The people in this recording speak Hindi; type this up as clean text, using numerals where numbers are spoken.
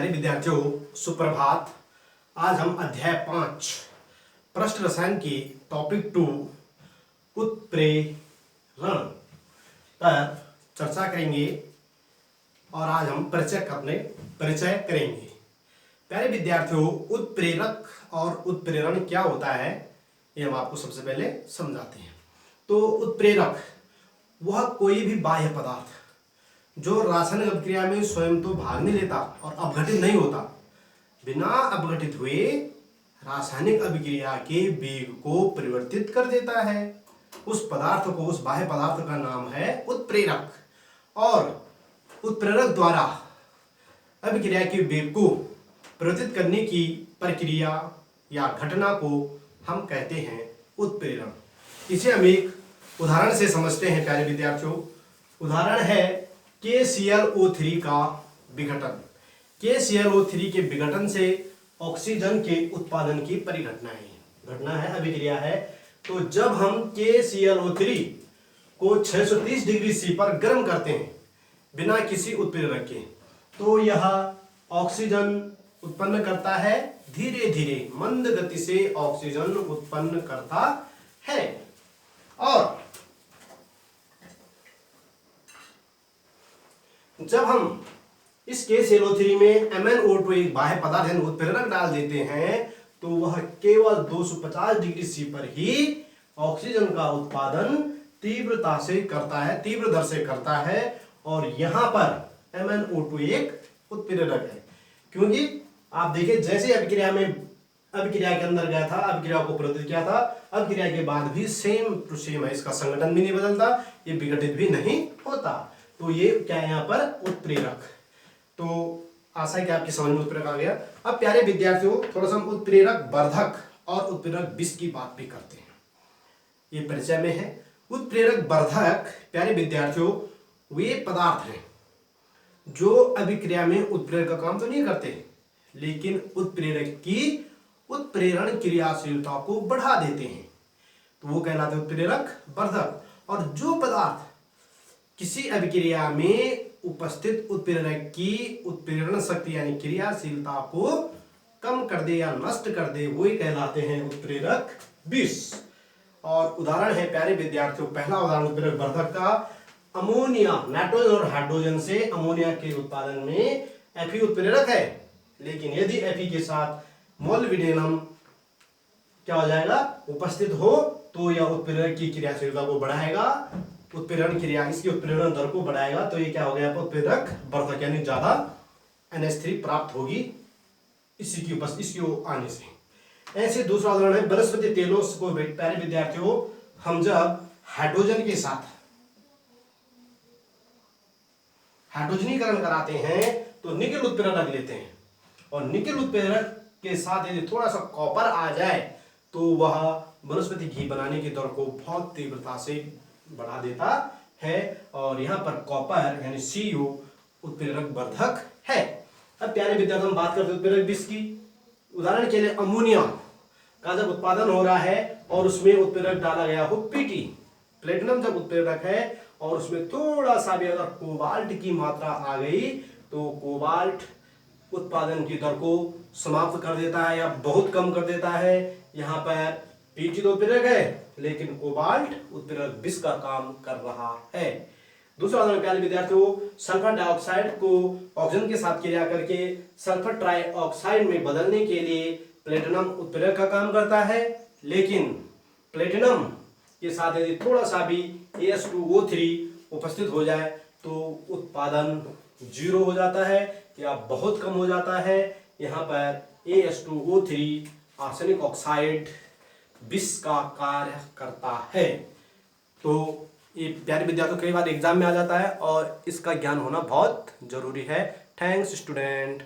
प्यारे विद्यार्थियों, सुप्रभात। आज हम अध्याय 5 पृष्ठ रसायन की टॉपिक 2 उत्प्रेरण पर चर्चा करेंगे और आज हम परिचय करेंगे। प्यारे विद्यार्थियों, उत्प्रेरक और उत्प्रेरण क्या होता है ये हम आपको सबसे पहले समझाते हैं। तो उत्प्रेरक वह कोई भी बाह्य पदार्थ जो रासायनिक अभिक्रिया में स्वयं तो भाग नहीं लेता और अपघटित नहीं होता, बिना अपघटित हुए रासायनिक अभिक्रिया के वेग को परिवर्तित कर देता है। उस पदार्थ को, उस बाह्य पदार्थ का नाम है उत्प्रेरक। और उत्प्रेरक द्वारा अभिक्रिया के वेग को परिवर्तित करने की प्रक्रिया या घटना को हम कहते हैं उत्प्रेरण। इसे हम एक उदाहरण से समझते हैं। प्यारे विद्यार्थियों, उदाहरण है KClO3 का विघटन। KClO3 के विघटन से ऑक्सीजन के उत्पादन की घटना है, अभिक्रिया है। तो जब हम KClO3 को 630 डिग्री C पर गर्म करते हैं बिना किसी उत्प्रेरक के, तो यह ऑक्सीजन उत्पन्न करता है। धीरे धीरे मंद गति से ऑक्सीजन उत्पन्न करता है। और जब हम इस KClO3 में MnO2 एक बाह्य पदार्थ यानी उत्प्रेरक डाल देते हैं, तो वह केवल 250 डिग्री C पर ही ऑक्सीजन का उत्पादन तीव्र दर से करता है। और यहां पर MnO2 एक उत्प्रेरक है, क्योंकि आप देखिए जैसे अभिक्रिया के अंदर गया था, अभिक्रिया को प्रवर्तित किया था, अभिक्रिया के बाद भी सेम टू सेम है, इसका संगठन भी नहीं बदलता, ये विघटित भी नहीं होता। तो ये क्या है यहाँ पर उत्प्रेरक। तो आशा है कि आपकी समझ में उत्प्रेरक आ गया। अब प्यारे विद्यार्थियों, थोड़ा सा हम उत्प्रेरक वर्धक और उत्प्रेरक विष की बात भी करते हैं, ये परिचय में है। उत्प्रेरक वर्धक प्यारे विद्यार्थियों वे पदार्थ हैं जो अभिक्रिया में उत्प्रेरक का काम तो नहीं करते, लेकिन उत्प्रेरक की उत्प्रेरण क्रियाशीलता को बढ़ा देते हैं, तो वो कहलाते हैं उत्प्रेरक वर्धक। और जो पदार्थ किसी अभिक्रिया में उपस्थित उत्प्रेरक की उत्प्रेरण शक्ति यानी क्रियाशीलता को कम कर दे या नष्ट कर दे, वही कहलाते हैं उत्प्रेरक विष। और उदाहरण है प्यारे विद्यार्थियों, पहला उदाहरण उत्प्रेरक वर्धक का अमोनिया, नाइट्रोजन और हाइड्रोजन से अमोनिया के उत्पादन में Fe उत्प्रेरक है, लेकिन यदि Fe के साथ मोलिब्डेनम क्या हो जाएगा, उपस्थित हो, तो यह उत्प्रेरक की क्रियाशीलता को बढ़ाएगा, इसकी उत्प्रेरण दर को बढ़ाएगा। तो ये क्या हो गया, उत्प्रेरक वर्धक यानी ज्यादा NH3 प्राप्त होगी इसकी आने से। ऐसे दूसरा उदाहरण है वनस्पति तेलों को। प्यारे विद्यार्थियों, हम जब हाइड्रोजन के साथ हाइड्रोजनीकरण कराते हैं तो निकेल उत्प्रेरक लेते हैं, और निकेल उत्प्रेरक के साथ यदि थोड़ा सा कॉपर आ जाए तो वह वनस्पति घी बनाने की दर को बहुत तीव्रता से बढ़ा देता है। और यहाँ पर कॉपर यानी Cu उत्प्रेरक वर्धक है। अब प्यारे विद्यार्थियों, हम बात करते हैं उत्प्रेरक विष की। उदाहरण के लिए अमोनिया का जब उत्पादन हो रहा है और उसमें उत्प्रेरक डाला गया हो Pt, प्लेटिनम जब उत्प्रेरक है और उसमें थोड़ा सा भी अगर कोबाल्ट की मात्रा आ गई, तो कोबाल्ट उत्पादन की दर को समाप्त कर देता है या बहुत कम कर देता है। यहाँ पर Pt तो उत्प्रेरक है, लेकिन कोबाल्ट उत्प्रेरक विष का काम कर रहा है। दूसरा उदाहरण प्यारे विद्यार्थियों, सल्फर डाइऑक्साइड को ऑक्सीजन के साथ क्रिया करके सल्फर ट्राइऑक्साइड में बदलने के लिए प्लेटिनम उत्प्रेरक का काम करता है, लेकिन प्लेटिनम के साथ यदि थोड़ा सा भी AS2O3 उपस्थित हो जाए तो उत्पादन 0 हो जाता है या बहुत कम हो जाता है। यहाँ पर AS2O3 आर्सेनिक ऑक्साइड विष का कार्य करता है। तो ये प्यारे विद्यार्थियों कई बार एग्जाम में आ जाता है और इसका ज्ञान होना बहुत जरूरी है। Thanks student.